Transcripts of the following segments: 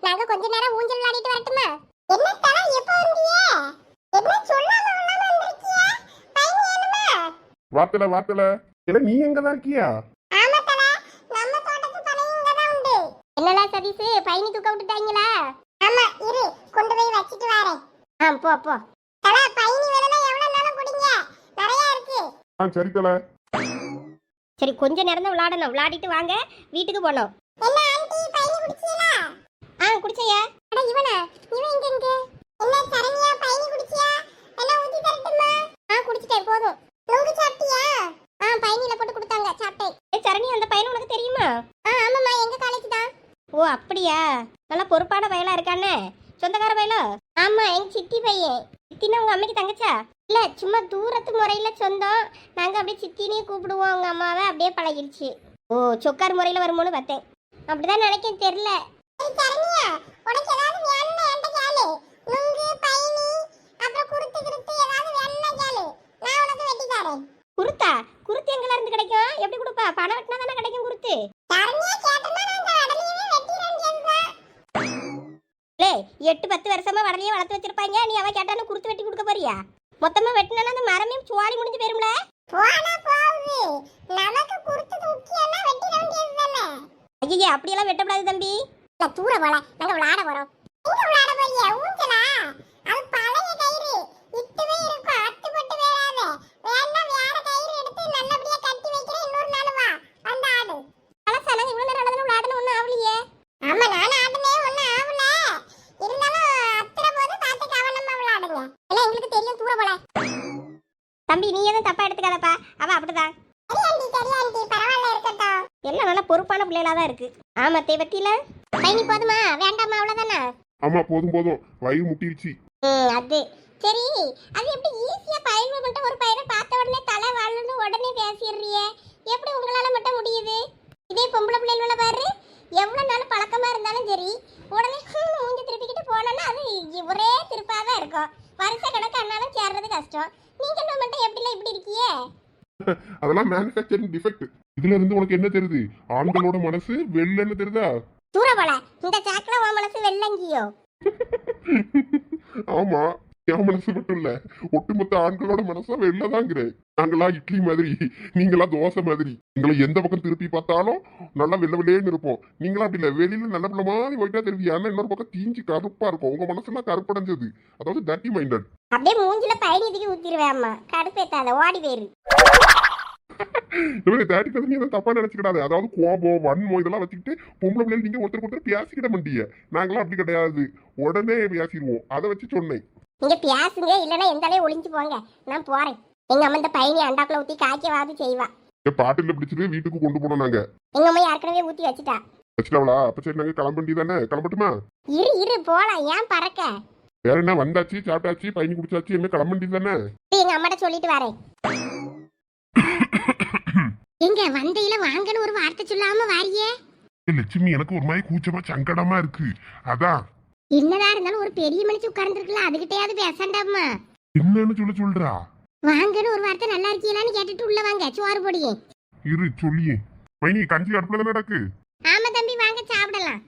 நாங்க கொஞ்ச நேரம் ஊஞ்சல் விளையாடிட்டு வரட்டுமா? என்ன தல எப்போ வந்தீங்க? என்ன சொல்லாம கொள்ளாம வந்திருக்கீங்க? பையன் வேணுமா? வாத்தல இல்ல நீ எங்க தான் இருக்கியா? ஆமா தல, நம்ம தோட்டத்து பையன் இங்க தான் உண்டு. என்னடா சதீஷ், பையனை தூக்க விட்டுட்டாங்களா? ஆமா, இரு கொண்டு போய் வச்சிட்டு வரேன். போ போ. தல, பையனி வேணும்னா எவ்வளவு நாளும் குடிங்க, நிறைய இருக்கு. சரி தல. சரி, கொஞ்ச நேரம் தான் விளையாடணும், விளையாடிட்டு வாங்க வீட்டுக்கு போனோம். என்ன ஆண்டி, பையனி குடிச்சீங்களா? குடிச்சையா. அட இவனா, இவன் எங்க? என்ன சரண்யா, பையனி குடிச்சியா? எல்லாம் ஊத்தி தரட்டுமா? குடிச்சிட்டேன், போதும். நுங்கு சாப்பிட்டியா? பையனில போட்டு கொடுத்தாங்க, சாப்பிட்டேன். சரணி, அந்த பையன் உனக்கு தெரியுமா? ஆமாம்மா, எங்க காலேஜ் தான். ஓ அப்படியா, நல்லா பொறுப்பான பையலா இருக்கானே. சொந்தக்கார பையலோ? ஆமா, எங்க சித்தி பையன். சித்தினா உங்க அம்மைக்கு தங்கச்சா? இல்ல, சும்மா தூரத்து முறையில சொந்தம். நாங்க அப்படியே சித்தினே கூப்பிடுவோம். உங்க அம்மாவை அப்படியே பழகிடுச்சு. ஓ, சொக்கார் முறையில வருமோன்னு பார்த்தேன். அப்படிதான் நினைக்கேன், தெரியல. சரண்யா, உனக்கு ஏதாவது வேணும்னா என்கிட்ட கேளு. நுங்கு, பையனி, அப்புறம் குருத்து கிருத்து ஏதாவது வேணும்னா கேளு, நான் உனக்கு வெட்டி தரேன். குருத்தா? குருத்து எங்கல இருந்து கிடைக்கும்? எப்படி கொடுப்பா? பணம் வெட்டினா தானே கிடைக்கும் குருத்து. சரண்யா கேட்டனா நான் கடலையே வெட்டிறேன் கேக்குறா. 8-10 வருஷமா வடலையே வளர்த்து வச்சிருப்பாங்க, நீ அவ கேட்டானு குருத்து வெட்டி கொடுக்க போறியா? மொத்தமா வெட்டினா அந்த மரமே சுவாலி முடிஞ்சு போயிரும்ல. போனா போகுது, நமக்கு குருத்து முக்கியம்னா வெட்டிற வேண்டியது தானே. ஐயே, அப்படியெல்லாம் வெட்டக்கூடாது தம்பி. இல்ல, தூர போல, நாங்க விளையாட போறோம். எங்க விளையாட போறியா? ஊஞ்சலா? அது பழைய கயிறு, இட்டுவே இருக்கும், அத்துப்பட்டு வேறாத. வேணா வேற கயிறு எடுத்து நல்லபடியா கட்டி வைக்கிறேன், இன்னொரு நாள் வா வந்து ஆடு. அலசால இவ்வளவு நேரம் விளையாடணும், ஒன்றும் ஆகலையே. ஆமா, நானும் ஆடுனே, ஒன்னும் ஆகல. இருந்தாலும் அத்துற போது பார்த்து கவனமா விளையாடுங்க. எல்லாம் எங்களுக்கு தெரியும், தூர போல. தம்பி, நீ எதுவும் தப்பா எடுத்துக்காதப்பா, அவ அப்படிதான். சரி ஆண்டி, பரவாயில்ல, இருக்கட்டும். எல்லாம் நல்லா பொறுப்பான பிள்ளைகளா தான் இருக்கு. ஆமா, தேவத்தில பையனி போதுமா வேண்டாமா? அவ்வளவுதானா? ஆமா, போதும் வயிறு முட்டிருச்சு. அது சரி. அது எப்படி ஈஸியா பையன் மட்டும் ஒரு பையனை பார்த்த உடனே தலை வாழன்னு உடனே பேசிடுறியே, எப்படி உங்களால மட்டும் முடியுது? இதே பொம்பளை பிள்ளைகள பாரு, எவ்வளவு நாள் பழக்கமா இருந்தாலும் சரி, உடனே மூஞ்சி திருப்பிக்கிட்டு போனோம்னா அது ஒரே திருப்பாதான் இருக்கும். வருஷ கணக்கு அண்ணாலும் சேர்றது கஷ்டம். நீங்க என்ன மட்டும் எப்படிலாம் இப்படி இருக்கியே? அதெல்லாம் மேனுஃபேக்சரிங் டிஃபெக்ட். இதுல இருந்து உனக்கு என்ன தெரியுது? ஆண்களோட மனசு வெள்ளன்னு தெரியுதா? தூர போல, இந்த சாக்கில உன் மனசு வெள்ளங்கியோ? ஆமா, என் மனசு மட்டும் இல்ல, ஒட்டுமொத்த ஆண்களோட மனசும் வெள்ளதாங்கிறேன். நாங்களா இட்லி மாதிரி, நீங்களா தோசை மாதிரி. எங்களை எந்த பக்கம் திருப்பி பார்த்தாலும் நல்லா வெள்ள வெள்ளையேன்னு இருப்போம். நீங்களா அப்படி இல்ல, வெளியில நல்ல பிள்ளை மாதிரி போயிட்டா தெரியும். ஆனா இன்னொரு பக்கம் தீஞ்சு கருப்பா இருக்கும். உங்க மனசுலாம் கருப்படைஞ்சது, அதாவது டர்ட்டி மைண்டட். அப்படியே மூஞ்சில பயணிதிக்கு ஊத்திடுவேன். அம்மா கடுப்பேத்தாத, ஓடி போயிரு. தேடி நீ தப்பா நினைச்சுக்கிடாது. அதாவது கோபம், வன்மம் இதெல்லாம் வச்சுக்கிட்டு பொம்பளை பிள்ளைகள் நீங்க ஒருத்தர் பேசிக்கிட மாட்டீங்க. நாங்களாம் அப்படி கிடையாது, உடனே பேசிடுவோம். அதை வச்சு சொன்னேன். நீங்க பேசுங்க, இல்லைன்னா எந்தாலே ஒளிஞ்சு போங்க, நான் போறேன். எங்க அம்மா இந்த பையனி அண்டாக்குள்ள ஊத்தி காய்க்கவாது செய்வா. பாட்டில பிடிச்சிட்டு வீட்டுக்கு கொண்டு போனோம் நாங்க. எங்க அம்மா ஏற்கனவே ஊத்தி வச்சுட்டா. வச்சுட்டாவளா? அப்ப சரி, நாங்க கிளம்ப வேண்டியதானே. கிளம்பட்டுமா? இரு போலாம், ஏன் பறக்க? வேற என்ன, வந்தாச்சு, சாப்பிட்டாச்சு, பையனி குடிச்சாச்சு, என்ன கிளம்ப வேண்டியதானே. எங்க அம்மாட்ட சொல்லிட்டு வரேன். எங்க வந்தையில வாங்கன்னு ஒரு வார்த்தை சொல்லாம வாரியே. லட்சுமி, எனக்கு ஒரு மாதிரி கூச்சமா சங்கடமா இருக்கு. அதான். என்னதான் இருந்தாலும் ஒரு பெரிய மனுஷன் உட்கார்ந்துருக்கலாம், அதுகிட்டயாவது பேசண்டாமா? என்னன்னு சொல்றா? வாங்கன்னு ஒரு வார்த்தை நல்லா இருக்கீங்களான்னு கேட்டுட்டு உள்ள வாங்க, சோறு பொடியே. இரு சொல்லியே. மைனி, கஞ்சி அடுப்புல தானே நடக்கு? ஆமா தம்பி, வாங்க சாப்பிடலாம்.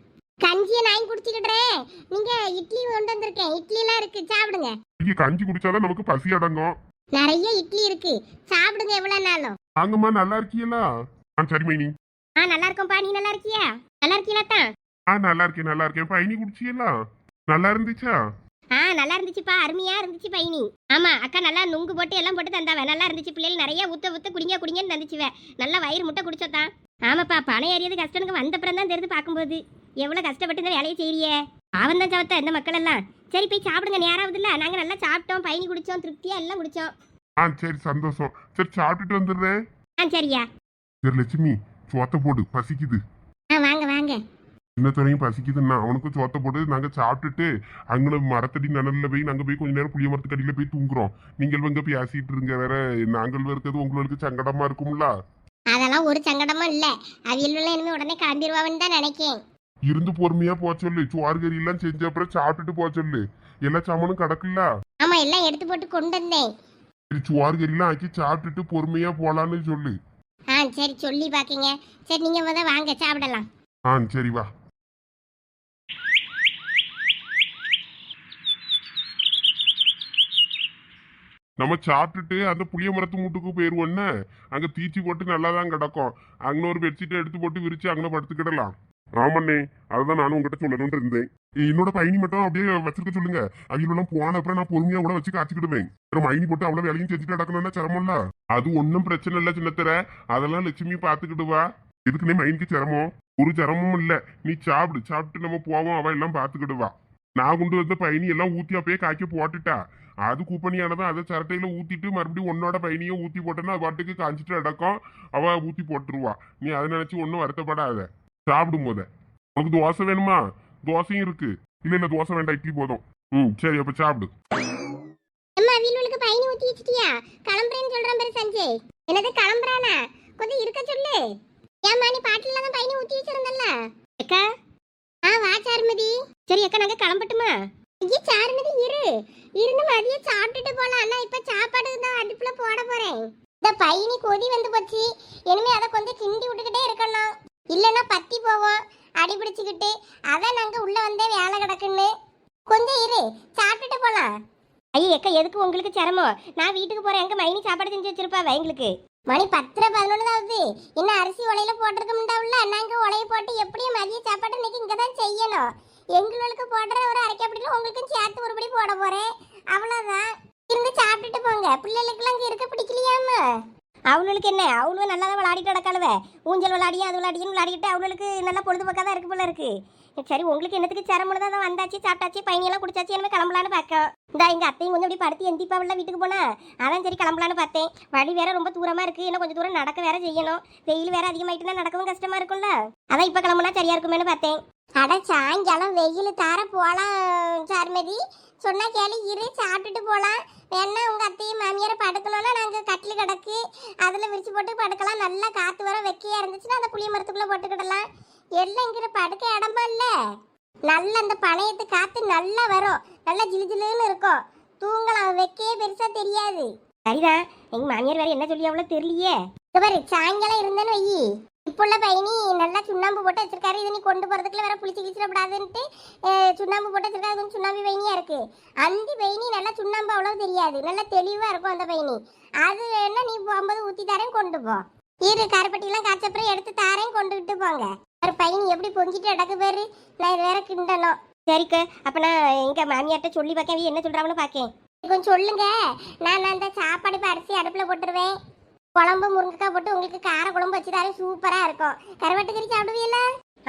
கஞ்சியை நான் குடிச்சுக்கிட்டேன். நீங்க இட்லி கொண்டு வந்திருக்கேன், இட்லி எல்லாம் இருக்கு, சாப்பிடுங்க. கஞ்சி குடிச்சாதான் நமக்கு பசி அடங்கும். நிறைய இட்லி இருக்கு, சாப்பிடுங்க எவ்வளவு நாளும். வாங்கம்மா, நல்லா இருக்கீங்களா? சரி மைனி. நல்லா இருக்கோம்பா, நீ நல்லா இருக்கியா? நல்லா இருக்கீங்களா தான்? நல்லா இருக்கேன். பையனி குடிச்சியலா? நல்லா இருந்துச்சா? நல்லா இருந்துச்சுப்பா, அருமையா இருந்துச்சு பையனி. ஆமா, அக்கா நல்லா நுங்கு போட்டு எல்லாம் போட்டு தந்தாவ, நல்லா இருந்துச்சு. பிள்ளைகள் நிறைய ஊத்த குடிங்கன்னு தந்துச்சுவ. நல்லா வயிறு முட்டை குடிச்சதான். ஆமாப்பா, பணம் ஏறியது கஷ்டனுக்கு வந்தப்புறம் தான் தெரிஞ்சு பார்க்கும்போது எவ்வளவு கஷ்டப்பட்டு இந்த வேலையை செய்யறியே. அவன் தான் சவத்த இந்த மக்கள் எல்லாம். சரி, போய் சாப்பிடுங்க, நேராவது இல்ல. நாங்க நல்லா சாப்பிட்டோம், பையனி குடிச்சோம், திருப்தியா எல்லாம் குடிச்சோம். சரி, சந்தோஷம். சரி, சாப்பிட்டுட்டு வந்துடுறேன். சரியா. சரி லட்சுமி, சோத்த போடு, பசிக்குது. வாங்க. சின்னத்துறையும் பசிக்குதுன்னா அவனுக்கும் சோத்த போட்டு நாங்க சாப்பிட்டுட்டு அங்கே மரத்தடி நனல்ல போய் நாங்க போய் கொஞ்ச நேரம் புளிய மரத்துக்கடியில போய் தூங்குறோம். நீங்கள் வந்து பேசிட்டு இருங்க. வேற நாங்கள் இருக்கிறது உங்களுக்கு சங்கடமா இருக்கும்ல? அதெல்லாம் ஒரு சங்கடமும் இல்ல. அவியல் இனிமே உடனே கிளம்பிடுவான்னு தான் நினைக்கேன். இருந்து பொறுமையா போக சொல்லு. சோறு கறி எல்லாம் செஞ்ச அப்புறம் சாப்பிட்டுட்டு போக சொல்லு. எல்லா சாமானும் கிடக்குல்ல? ஆமா, எல்லாம் எடுத்து போட்டு கொண்டு வந்தேன். சரி, சோறு கறி எல்லாம் ஆக்கி சாப்பிட்டுட்டு பொறுமையா போலான்னு சொல்லு. சரி, சொல்லி பாக்கீங்க. சரி, நீங்க வாங்க சாப்பிடலாம். சரி வா. நம்ம சாப்பிட்டுட்டு அந்த புளிய மரத்து மூட்டுக்கு போயிருவோன்னு அங்க தீச்சி போட்டு நல்லா தான் கிடக்கும். அங்க ஒரு பெட்ஷீட்டை எடுத்து போட்டு விரிச்சு அங்கே படுத்துக்கிடலாம். ஆமாண்ணே, அதுதான் நானும் உங்ககிட்ட சொல்லணும்னு இருந்தேன். என்னோட பயணி மட்டும் அப்படியே வச்சிருக்க சொல்லுங்க. அவையிலாம் போன அப்புறம் நான் பொறுமையா கூட வச்சு காய்ச்சிக்கிடுவேன். அப்புறம் மைனி போட்டு அவ்வளவு வேலையும் செஞ்சுட்டு நடக்கணும்னா சிரமம்ல. அது ஒன்றும் பிரச்சனை இல்லை சின்னத்தர, அதெல்லாம் லட்சுமி பாத்துக்கிடுவா. எதுக்குன்னே மைனுக்கு சிரமம்? ஒரு சிரமமும் இல்ல. நீ சாப்பிட்டு நம்ம போவோம், அவ எல்லாம் பாத்துக்கிடுவா. நான் கொண்டு வந்த பயணி எல்லாம் ஊத்தி அப்பயே காய்க்க போட்டுட்டா. அது கூப்பணியானதான் அதை சரட்டையில ஊத்திட்டு மறுபடியும் உன்னோட பயணியும் ஊத்தி போட்டேன்னா அது பாட்டுக்கு காய்ச்சிட்டு அடக்கம். அவ ஊத்தி போட்டுருவா. நீ அதை நினைச்சு ஒன்னும் வருத்தப்படாத. சாப்பிடும் போத உனக்கு தோசை வேணுமா? தோசையும் இருக்கு. இல்ல தோசை வேண்டாம், இட்லி போதும். சரி, அப்ப சாப்பிடு. அம்மா வீலுக்கு பயணி ஊத்தி வச்சிட்டியா? கிளம்புறேன்னு சொல்றான் பேரு சஞ்சய். என்னது கிளம்புறானா? கொஞ்சம் இருக்க சொல்லு. ஏம்மா நீ பாட்டில தான் பயணி ஊத்தி வச்சிருந்தல்ல? அக்கா வா சாருமதி. சரி அக்கா, நாங்க கிளம்பட்டுமா? ஐயா சாருமதி இருந்து மதியம் சாப்பிட்டுட்டு போலாம். நான் இப்ப சாப்பாடு தான் அடுப்புல போட போறேன். இந்த பயணி கொதி வந்து போச்சு. இனிமே அதை கொஞ்சம் கிண்டி விட்டுக்கிட்டே இருக்கணும். இல்லைன்னா பத்தி போவோம் அடி பிடிச்சிக்கிட்டு. அதான் நாங்க உள்ள வந்தே வேலை கிடக்குன்னு. கொஞ்சம் இரு, சாப்பிட்டுட்டு போலாம். ஐயா அக்கா, எதுக்கு உங்களுக்கு சிரமம்? நான் வீட்டுக்கு போறேன். எங்க மைனி சாப்பாடு செஞ்சு வச்சிருப்பா எங்களுக்கு. மணி 10:11 தான் ஆகுது. இன்னும் அரிசி உலையில போட்டிருக்க முடியாதுல்ல. நாங்க உலைய போட்டு எப்படியும் மதிய சாப்பாடு இன்னைக்கு இங்க தான் செய்யணும். எங்களுக்கு போடுற ஒரு அரைக்க அப்படின்னா உங்களுக்கும் சேர்த்து ஒருபடி போட போறேன். அவ்வளவுதான். இருந்து சாப்பிட்டுட்டு போங்க. பிள்ளைகளுக்குலாம் இங்க இருக்க பிடிக்கலையாமா? அவளுக்கு என்ன, அவளும் நல்லா தான் விளையாடிட்டு நடக்காளுவ. ஊஞ்சல் விளையாடியும் அது விளையாடியும் விளையாடிட்டு அவளுக்கு நல்லா பொழுதுபோக்காக தான் இருக்கு போல இருக்கு. சரி, உங்களுக்கு என்னத்துக்கு சிரமம் தான் வந்தாச்சு, சாப்பிட்டாச்சு, பயணியெல்லாம் குடிச்சாச்சு, என்ன கிளம்பலான்னு பார்க்கோம். இந்த எங்கள் அத்தையும் கொஞ்சம் அப்படி படுத்து எந்திப்பாவில் வீட்டுக்கு போனா அதான் சரி கிளம்பலான்னு பார்த்தேன். வழி வேற ரொம்ப தூரமாக இருக்குது. இன்னும் கொஞ்சம் தூரம் நடக்க வேற செய்யணும். வெயில் வேற அதிகமாயிட்டுனா நடக்கவும் கஷ்டமா இருக்கும்ல. அதான் இப்போ கிளம்புனா சரியா இருக்குமேனு பார்த்தேன். அட சாயங்காலம் வெயில் தார போலாம் சாருமதி. சொன்னா கேளு, இரு சாப்பிட்டுட்டு போலாம். வேணா உங்க அத்தையும் மாமியாரை படுக்கணும்னா நாங்க கட்டில் கிடக்கு அதுல விரிச்சு போட்டு படுக்கலாம். நல்லா காத்து வர வெக்கையா இருந்துச்சுன்னா அந்த புளிய மரத்துக்குள்ள போட்டுக்கிடலாம். எல்லாம் இங்கிற படுக்க இடமா இல்ல. நல்ல அந்த பனையத்து காத்து நல்லா வரும். நல்லா ஜிலு ஜிலுன்னு இருக்கும். தூங்கலாம். வெக்கையே பெருசா தெரியாது. சரிதான். எங்க மாமியார் வேற என்ன சொல்லி அவ்வளோ தெரியலையே. பாரு, சாயங்காலம் இருந்தேன்னு வையி. இப்போ உள்ள பயணி நல்லா சுண்ணாம்பு போட்டு வச்சிருக்காரு. இதை நீ கொண்டு போறதுக்குள்ள வேற புளிச்சு கிழிச்சிடப்படாதுன்ட்டு சுண்ணாம்பு போட்டு வச்சிருக்காரு. கொஞ்சம் சுண்ணாம்பு பயணியா இருக்கு. அந்த பயணி நல்லா சுண்ணாம்பு அவ்வளவு தெரியாது. நல்லா தெளிவா இருக்கும் அந்த பயணி. அது வேணா நீ போகும்போது ஊத்தி தாரேன், கொண்டு போ. இரு, கருப்பட்டிலாம் காய்ச்சப்புறம் எடுத்து தாரேன், கொண்டுகிட்டு போங்க. ஒரு பயணி எப்படி பொங்கிட்டு அடக்கு பேரு. நான் இது வேற கிண்டணும். சரிக்க, அப்ப நான் எங்க மாமியார்ட்ட சொல்லி பார்க்கேன், என்ன சொல்றாங்கன்னு பார்க்கேன். கொஞ்சம் சொல்லுங்க. நான் அந்த சாப்பாடு இப்போ அரிசி அடுப்புல போட்டுருவேன். குழம்பு முருங்கைக்காய் போட்டு உங்களுக்கு கார குழம்பு வச்சு தரேன். சூப்பரா இருக்கும். கருவாட்டு கறி சாப்பிடுவீல்ல?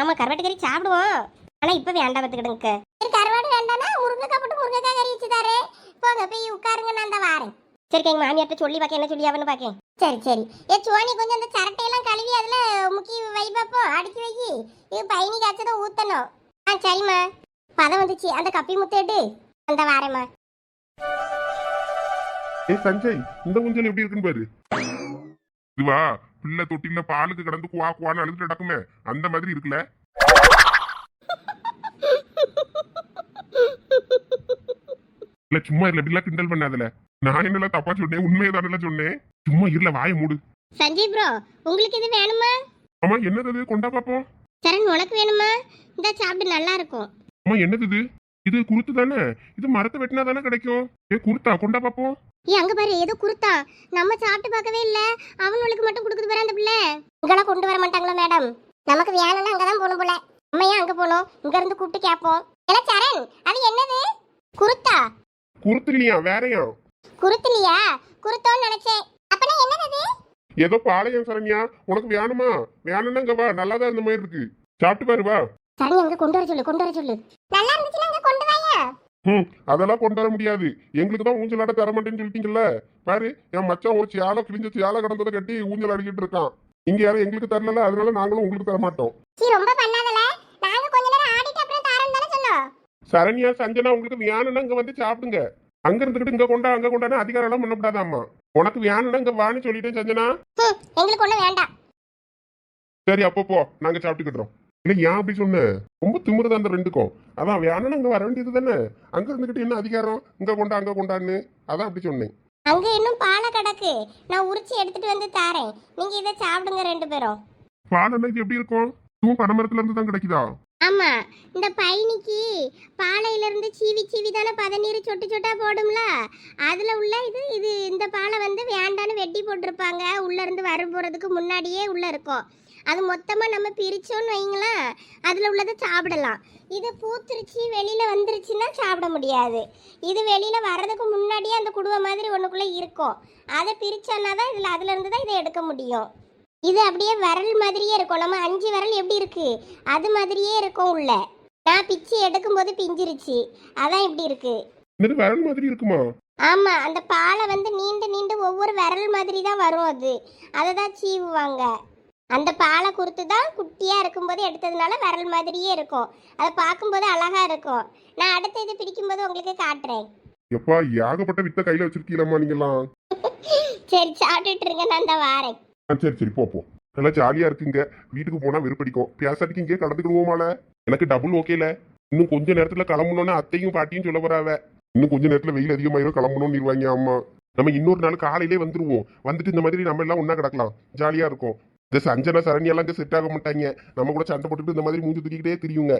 ஆமா, கருவாட்டு கறி சாப்பிடுவோம். ஆனா இப்ப வேண்டாம் பார்த்துக்கிடுங்க. கருவாடு வேண்டாம்னா முருங்கைக்காய் போட்டு முருங்கைக்காய் கறி வச்சு தரேன். போங்க போய் உட்காருங்க, நான் தான் வாரேன். சரி, எங்க மாமியார்ட்ட சொல்லி பார்க்க என்ன சொல்லி அவனு பார்க்கேன். சரி. சோனி கொஞ்சம் அந்த சரட்டையெல்லாம் கழுவி அதுல முக்கி வை பார்ப்போம். அடுக்கி வை. இது பயணி காய்ச்சதை ஊத்தணும். சரிம்மா. பதம் வந்துச்சு. அந்த கப்பி முத்தேட்டு அந்த வாரேம்மா. சஞ்சய், இந்த ஊஞ்சல் எப்படி இருக்குன்னு பாரு. இதுவா பிள்ளை தொட்டில பாலுக்கு கடந்து குவா குவான்னு அழுதுட்டு நடக்குமே, அந்த மாதிரி இருக்குல்ல. இல்ல சும்மா இல்ல, இப்படிலாம் கிண்டல் பண்ணாதல. நான் என்னெல்லாம் தப்பா சொன்னேன்? உண்மையை தானே சொன்னேன். சும்மா இல்ல, வாய மூடு. சஞ்சய் ப்ரோ, உங்களுக்கு இது வேணுமா? ஆமா, என்னது? கொண்டா பாப்போம். சரண், உனக்கு வேணுமா? இந்த சாப்பிட்டு நல்லா இருக்கும். ஆமா, என்னது இது? குருத்து தானே? இது மரத்தை வெட்டினா தானே கிடைக்கும். குருத்தா? கொண்டா பாப்போம். அங்க பாரு, ஏதோ குருத்தா. நம்ம சாப்பிட்டு பார்க்கவே இல்ல. அவனுக்கு மட்டும் கொடுக்குது பாரு அந்த பிள்ளை. இங்கெல்லாம் கொண்டு வர மாட்டாங்களா மேடம்? நமக்கு வேணும்னா அங்கதான் போகணும் போல. நம்ம ஏன் அங்க போனோம்? இங்க இருந்து கூப்பிட்டு கேட்போம். ஏன்னா சரண், அது என்னது? குருத்தா? குருத்து இல்லையா, வேறையா? குருத்துலியா? குருத்தோன்னு நினைச்சேன். அப்பனா என்னது? ஏதோ பாளையம் சரண்யா, உனக்கு வேணுமா? வேணும்னா இங்க வா, நல்லாதான் இந்த மாதிரி இருக்கு. சாப்பிட்டு பாரு, வா. சரண், அங்க கொண்டு வர சொல்லு. நல்லா இருந்துச்சுன்னா அங்க கொண்டு வாயா. அதெல்லாம் கொண்டு வர முடியாது. எங்களுக்கு தான் ஊஞ்சலாட தர மாட்டேன்னு சொல்லிட்டீங்கல்ல. பாரு, என் மச்சான் ஒரு சேலை கிழிஞ்ச சேலை கடந்ததை கட்டி ஊஞ்சல் அடிக்கிட்டு இருக்கான். இங்க யாரும் எங்களுக்கு தரல, அதனால நாங்களும் உங்களுக்கு தர மாட்டோம். ரொம்ப பண்ணாதல. நாங்க கொஞ்ச நேரம் ஆடிட்டு அப்புறம் தரேன்னு தானே சொன்னோம். சரண்யா, சஞ்சனா, உங்களுக்கு வேணும்னா இங்க வந்து சாப்பிடுங்க. அங்க இருந்துகிட்டு இங்க கொண்டா அங்க கொண்டான்னு அதிகாரம் எல்லாம் பண்ணக்கூடாதாம்மா. உனக்கு வேணும்னா இங்க வான்னு சொல்லிட்டேன் சஞ்சனா. எங்களுக்கு ஒண்ணு வேண்டாம். சரி, அப்போ போ, நாங்க சாப்பிட்டுக்கிட்டோம். இல்ல, ஏன் அப்படி சொன்ன? ரொம்ப திமிருதான் அந்த ரெண்டுக்கும். அதான் வேணும்னா இங்க வர வேண்டியது தானே. அங்க இருந்துகிட்டு என்ன அதிகாரம்? இங்க கொண்டா அங்க கொண்டான்னு அதான் அப்படி சொன்னேன். அங்க இன்னும் பாலை கிடக்கு. நான் உரிச்சு எடுத்துட்டு வந்து தாரேன். நீங்க இதை சாப்பிடுங்க 2 பேரும். பால் என்ன எப்படி இருக்கும்? இதுவும் பனைமரத்துல இருந்து தான் கிடைக்குதா? ஆமா, இந்த பயணிக்கு பாலையில இருந்து சீவி சீவி தானே பதநீர் சொட்டு சொட்டா போடும்ல. அதுல உள்ள இது இந்த பாலை வந்து வேண்டான்னு வெட்டி போட்டிருப்பாங்க. உள்ள இருந்து வரும் போறதுக்கு முன்னாடியே உள்ள இருக்கும். அது மொத்தமா நம்ம பிரிச்சோன்னு வைங்களேன், அதுல உள்ளதை சாப்பிடலாம். இது பூத்திருச்சு வெளியில வந்துருச்சுன்னா சாப்பிட முடியாது. இது வெளியில வர்றதுக்கு முன்னாடியே அந்த குடுவை மாதிரி ஒண்ணுக்குள்ள இருக்கும். அதை பிரிச்சோன்னா தான் அதுல இருந்து தான் இதை எடுக்க முடியும். இது அப்படியே விரல் மாதிரியே இருக்கும். நம்ம 5 விரல் எப்படி இருக்கு அது மாதிரியே இருக்கும் உள்ள. நான் பிச்சு எடுக்கும்போது பிஞ்சிருச்சு, அதான் இப்படி இருக்கு. இது விரல் மாதிரி இருக்குமா? ஆமா, அந்த பாலை வந்து நீண்டு நீண்டு ஒவ்வொரு விரல் மாதிரி தான் வரும். அதை தான் சீவுவாங்க. அந்த பாலை குறுத்து தான் குட்டியா இருக்கும்போது எடுத்ததுனால விரல் மாதிரியே இருக்கும். அதை பார்க்கும்போது அழகா இருக்கும். நான் அடுத்த இது பிடிக்கும்போது உங்களுக்கு காட்டுறேன். எப்பா ஏகப்பட்ட வித்த கையில வச்சிருக்கீங்களா நீங்களாம்? சரி, சாப்பிட்டுட்டு இருங்க, நான் இந்த வாரேன். சரி சரி போ. நல்லா ஜாலியா இருக்குங்க. வீட்டுக்கு போனா வெறுப்படிக்கும். பேசாட்டிக்கு இங்கே கலந்துக்கிடுவோமால. எனக்கு டபுள் ஓகேல. இன்னும் கொஞ்ச நேரத்துல கிளம்பணும்னு அத்தையும் பாட்டியும் சொல்ல போறாவ. இன்னும் கொஞ்ச நேரத்துல வெயில் அதிகமாயிரும், கிளம்பணும்னு இருவாங்க அம்மா. நம்ம இன்னொரு நாள் காலையிலே வந்துருவோம். வந்துட்டு இந்த மாதிரி நம்ம எல்லாம் ஒன்னா கிடக்கலாம், ஜாலியா இருக்கும். இந்த சஞ்சனா சரணியெல்லாம் இங்கே செட் ஆக மாட்டாங்க. நம்ம கூட சண்டை போட்டுட்டு இந்த மாதிரி மூஞ்சி தூக்கிக்கிட்டே தெரியுங்க.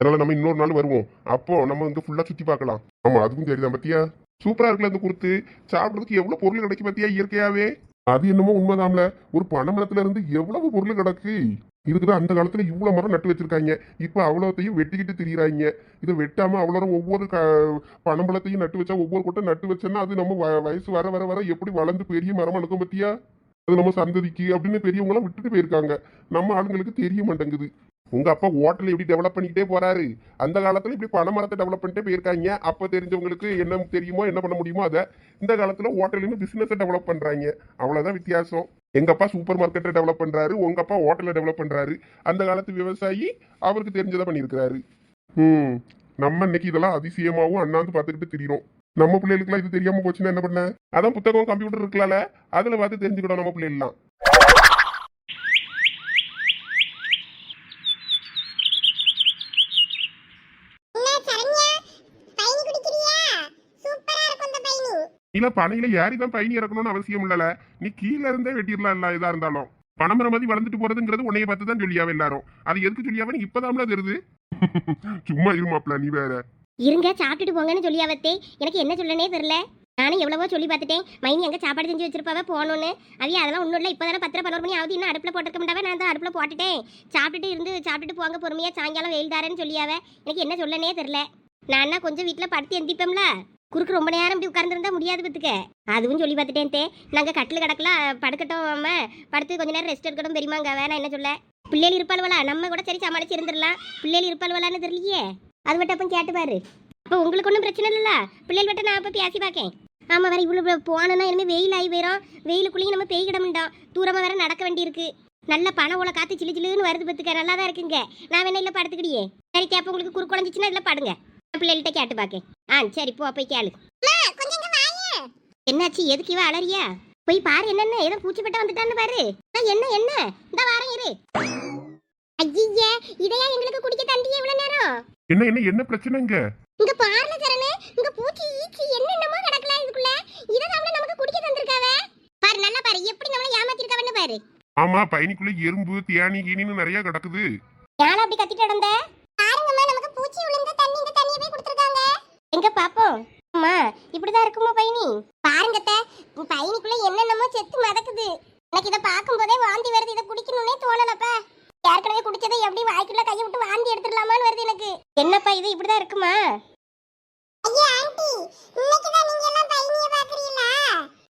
அதனால நம்ம இன்னொரு நாள் வருவோம். அப்போ நம்ம இங்க ஃபுல்லா சுத்தி பார்க்கலாம். ஆமா, அதுவும் சரிதான். பத்தியா சூப்பரா இருக்குல்ல இந்த குருத்து. சாப்பிட்றதுக்கு எவ்வளவு பொருள் கிடைக்கும் பத்தியா, இயற்கையாவே. அது என்னமோ உண்மைதான்ல. ஒரு பனைமரத்துல இருந்து எவ்வளவு பொருள் கிடக்கு. இதுக்குதான் அந்த காலத்துல இவ்வளவு மரம் நட்டு வச்சிருக்காங்க. இப்ப அவ்வளோத்தையும் வெட்டிக்கிட்டு திரியிறாங்க. இதை வெட்டாம அவ்வளோ ஒவ்வொரு பனம்பழத்தையும் நட்டு வச்சா, ஒவ்வொரு கொட்டை நட்டு வச்சோன்னா அது நம்ம வயசு வர வர வர எப்படி வளர்ந்து பெரிய மரமா இருக்கும் பத்தியா. அது நம்ம சந்ததிக்கு அப்படின்னு பெரியவங்களாம் விட்டுட்டு போயிருக்காங்க. நம்ம ஆளுங்களுக்கு தெரிய மாட்டேங்குது. உங்க அப்பா ஹோட்டல் எப்படி டெவலப் பண்ணிக்கிட்டே போறாரு, அந்த காலத்துல இப்படி பனைமரத்தை டெவலப் பண்ணிட்டே போயிருக்காங்க. அப்ப தெரிஞ்சவங்களுக்கு என்ன தெரியுமோ என்ன பண்ண முடியுமோ அதை. இந்த காலத்துல ஹோட்டல்னு பிசினஸை டெவலப் பண்றாங்க. அவ்வளவுதான் வித்தியாசம். எங்க அப்பா சூப்பர் மார்க்கெட்டை டெவலப் பண்றாரு, உங்க அப்பா ஹோட்டலை டெவலப் பண்றாரு. அந்த காலத்து விவசாயி அவருக்கு தெரிஞ்சதை பண்ணியிருக்கிறாரு. நம்ம இன்னைக்கு இதெல்லாம் அதிசயமாவும் அண்ணாந்து பார்த்துக்கிட்டு திரியிறோம். நம்ம பிள்ளைகளுக்குலாம் இது தெரியாம போச்சுன்னா என்ன பண்ண? அதான் புத்தகம் கம்ப்யூட்டர் இருக்கலாம்ல, அதுல பார்த்து தெரிஞ்சுக்கிடும் நம்ம பிள்ளைகள்லாம். இல்ல பனையில ஏறிதான் பயணி இறக்கணும்னு அவசியம் இல்லல. நீ கீழே இருந்தே வெட்டிடலாம். இல்ல இதா இருந்தாலும் பனைமரம் மாதிரி வளர்ந்துட்டு போறதுங்கிறது உன்னைய பார்த்து தான் சொல்லியாவே எல்லாரும். அது எதுக்கு சொல்லியாவே நீ இப்பதான்ல தெரியுது. சும்மா இருமாப்ல நீ வேற. இருங்க, சாப்பிட்டுட்டு போங்கன்னு சொல்லியாவத்தே. எனக்கு என்ன சொல்லனே தெரியல. நானும் எவ்வளவோ சொல்லி பார்த்துட்டேன். மைனி எங்க சாப்பாடு செஞ்சு வச்சிருப்பாவே போகணும்னு. அவைய அதெல்லாம் ஒன்றும் இல்லை. இப்போதானே 10:11 மணி ஆகுது. இன்னும் அடுப்பில் போட்டிருக்க மாட்டாவே. நான் தான் அடுப்பில் போட்டுட்டேன். சாப்பிட்டுட்டு போங்க பொறுமையா, சாயங்காலம் வெயில் தாரேன்னு சொல்லியாவே. எனக்கு என்ன சொல்லனே தெரியல. நான் கொஞ்சம் வீட்டில் படுத்து எந்திப்போம்ல, குறுக்கு ரொம்ப நேரம் இப்படி உட்கார்ந்துருந்தா முடியாது பத்துக்க. அதுவும் சொல்லி பார்த்துட்டேன் தே. நாங்கள் கட்டில் கிடக்கலாம், படுக்கட்டும் அம்மா, படுத்து கொஞ்ச நேரம் ரெஸ்ட் எடுக்கட்டும் பெரியமாங்க. வேணா என்ன சொல்ல, பிள்ளைகள் இருப்பாள்வலா, நம்ம கூட சரி சமாளிச்சு இருந்துடலாம். பிள்ளைகள் இருப்பாள்வலான்னு தெரியலையே, அது மட்டும் அப்போ கேட்டுப்பாரு. அப்போ உங்களுக்கு ஒன்றும் பிரச்சனை இல்லைல்ல, பிள்ளைகள் மட்டும் நான் அப்போ பேசி பார்க்கேன். ஆமாம், வேறு இவ்வளோ போனோன்னா இனிமேல் வெயில் ஆகி போயிடும். வெயிலுக்குள்ளேயும் நம்ம பெய்கிடமுண்டோம். தூரமாக வேற நடக்க வேண்டியிருக்கு. நல்ல பனை ஓலை காற்று சிலு சிலுன்னு வருது பத்துக்க, நல்லா தான் இருக்குங்க. நான் வேணா இல்லை படுத்துக்கிடியே. சரி கேப்ப உங்களுக்கு குறுக்கு குழஞ்சிச்சுன்னா இதில் படுங்க. பிள்ளைகள்கிட்ட கேட்டு பார்க்கேன். சரி போ, போய் கேளு. என்னாச்சு, எதுக்கு இவ அலறியா? போய் பாரு என்னன்னு, ஏதோ பூச்சிப்பட்ட வந்துட்டான்னு பாரு. என்ன இந்த வாரம் இரு. ஐயா, இதையா எங்களுக்கு குடிக்க தண்டியே இவ்வளவு நேரம்? என்ன பிரச்சனைங்க? இங்க பாருல சரணே, இங்க பூச்சி ஈச்சி என்னென்னமோ கிடக்கல இதுக்குள்ள. இத நாம நமக்கு குடிக்க தந்திருக்காவே. பாரு நல்லா பாரு, எப்படி நம்மள ஏமாத்திருக்காவன்னு பாரு. ஆமா, பயணிக்குள்ள எறும்பு தேனி கீனின்னு நிறைய கிடக்குது. யாரா அப்படி கத்திட்டு நடந்த? பாருங்கம்மா, நமக்கு பூச்சி விழுந்த தண்ணி, இந்த தண்ணியை போய் கொடுத்திருக்காங்க. எங்க பாப்போம். அம்மா, இப்படிதான் இருக்குமா பயணி? பாருங்கத்த, பயணிக்குள்ள என்னென்னமோ செத்து மதக்குது. எனக்கு இத பாக்கும்போதே வாந்தி வருது. இத குடிக்கணும்னே தோணலப்பா. ஏற்கனவே குடிச்சதை எப்படி வாய்க்குள்ள கையை விட்டு வாந்தி எடுத்துடலாமான்னு வருது எனக்கு. என்னப்பா இது இப்படிதான் இருக்குமா? ஐயா ஆண்டி, இன்னைக்கு தான் நீங்க எல்லாம் பயணியை பாக்குறீங்களா?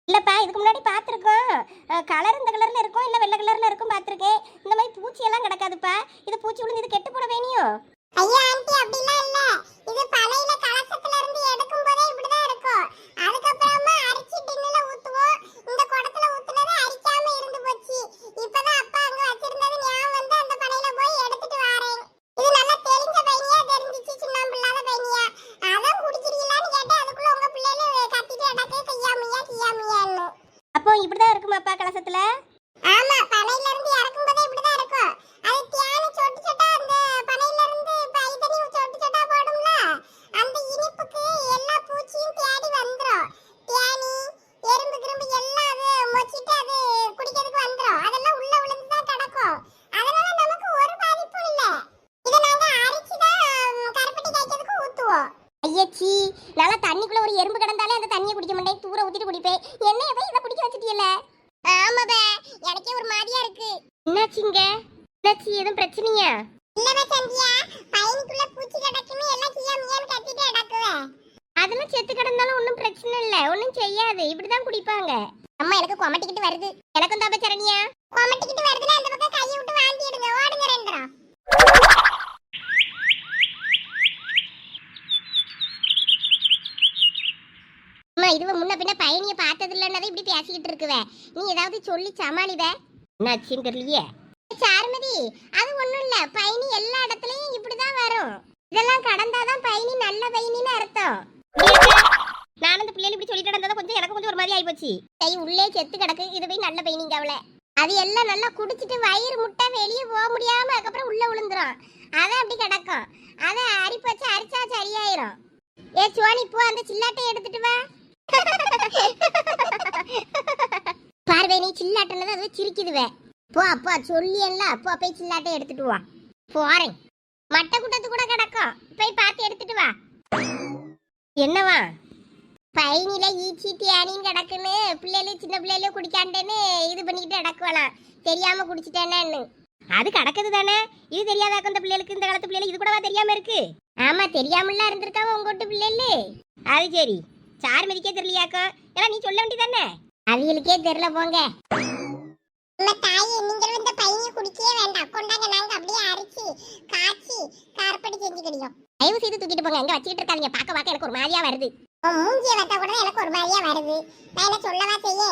இல்லப்பா, இதுக்கு முன்னாடி பாத்துருக்கோம். கலர் இந்த கலர்ல இருக்கும், இல்ல வெள்ளை கலர்ல இருக்கும் பாத்துருக்கேன். இந்த மாதிரி பூச்சி எல்லாம் கிடக்காதுப்பா. இது பூச்சி விழுந்து இது கெட்டு போட வேணியும். ஐயா ஆண்டி, அப்படிலாம் இல்ல. இது பழையில கலசத்துல இருந்து எடுக்கும் போதே இப்படிதான் இருக்கும். அதுக்கப்புறமா அரிசி டின்னுல ஊத்துவோம். இந்த குடத்துல ஊத்துனது அரிக்காம இருந்து போச்சு. இப்பதான் அப்பா அங்க வச்சிருந்தது ஞாபகம் வந்து அந்த பழையில போய் எடுத்துட்டு வரேன். இது நல்லா தெளிஞ்ச பையனியா தெரிஞ்சிச்சு, சுண்ணாம்பு இல்லாத பையனியா. அதான் குடிக்கிறீங்களான்னு கேட்டேன். அதுக்குள்ள உங்க பிள்ளைல கத்திட்டு அடக்கே கையாமியான்னு. அப்போ இப்படிதான் இருக்குமாப்பா கலசத்துல? ஆமா, பனையில இருந்து இறக்கும் போதே இப்படிதான் இருக்கும். அது தியானி சொட்டு சொட்டா அந்த பனையில இருந்து பைதனி சொட்டு சொட்டா போடும்ல, அந்த இனி எனக்கே ஒரு மாதிரியா இருக்கு. என்னாச்சுங்க? என்னாச்சு, எதுவும் பிரச்சனையா? இல்லவே சந்தியா, பையனுக்குள்ள பூச்சி கிடக்குன்னு எல்லாம் கியாமியான்னு கத்திட்டு அடக்குவே. அதெல்லாம் செத்து கிடந்தாலும் ஒன்றும் பிரச்சனை இல்லை, ஒன்றும் செய்யாது. இப்படிதான் குடிப்பாங்க. அம்மா எனக்கு கொமட்டிக்கிட்டு வருது. எனக்கும் தாப்ப சரணியா. கொமட்டிக்கிட்டு வருதுன்னா அந்த பக்கம் கையை விட்டு வாந்தி எடுங்க. ஓடுங்க ரெண்டரம். அம்மா இதுவ முன்ன பின்ன பயணியை பார்த்தது இல்லைன்னதை இப்படி பேசிக்கிட்டு இருக்குவே. நீ ஏதாவது சொல்லி சமாளிவ. என்னாச்சுன்னு தெரியலையே. சாருமதி, அது ஒண்ணும் இல்ல. பயணி எல்லா இடத்துலயும் இப்படிதான் வரும். இதெல்லாம் கடந்தாதான் பயணி நல்ல பயணின்னு அர்த்தம். நானும் அந்த பிள்ளைகள் இப்படி சொல்லிட்டு நடந்ததை கொஞ்சம் எனக்கு கொஞ்சம் ஒரு மாதிரி ஆயிப்போச்சு. கை உள்ளே செத்து கிடக்கு. இது போய் நல்ல பயணிங்க அவளை. அது எல்லாம் நல்லா குடிச்சிட்டு வயிறு முட்டை வெளியே போக முடியாம அதுக்கப்புறம் உள்ள விழுந்துரும். அதான் அப்படி கிடக்கும். அதை அரிப்பு வச்சு அரிச்சா சரியாயிரும். ஏ சுவானி, போ அந்த சில்லாட்டை எடுத்துட்டு வா. பார்வை, நீ சில்லாட்டன்னு அது சிரிக்குதுவே. போ அப்பா சொல்லியல்ல, அப்போ போய் சில்லாட்டை எடுத்துட்டு வா. போறேன். மட்டை குட்டத்து கூட கிடக்கும், போய் பார்த்து எடுத்துட்டு வா. என்னவா? பயனில ஈச்சி தேனின்னு கிடக்குன்னு பிள்ளைகளும் சின்ன பிள்ளைகளும் குடிக்காண்டேன்னு இது பண்ணிக்கிட்டு கிடக்குவலாம். தெரியாம குடிச்சிட்டேன்னு. அது கிடக்குது தானே. இது தெரியாதாக்கும் இந்த பிள்ளைகளுக்கு. இந்த காலத்து பிள்ளைகளுக்கு இது கூடவா தெரியாம இருக்கு? ஆமா, தெரியாமலாம் இருந்திருக்காம உங்க வீட்டு பிள்ளைல. அது சரி. சார் மதிக்கே தெரியலையாக்கும். எல்லாம் நீ சொல்ல வேண்டியதானே. அவங்களுக்கே தெரியல போங்க. தாயே, நீங்க இந்த பையனை குடிக்கவே வேண்டாம். கொண்டாங்க, நாங்க அப்படியே அரைச்சி காய்ச்சி காரப்படி செஞ்சு கிடைக்கும். தயவு செய்து தூக்கிட்டு போங்க. எங்க வச்சுக்கிட்டு இருக்காதீங்க. பார்க்க எனக்கு ஒரு மாதிரியா வருது. மூஞ்சியை வச்சா கூட எனக்கு ஒரு மாதிரியா வருது. நான் என்ன சொல்லவா செய்ய.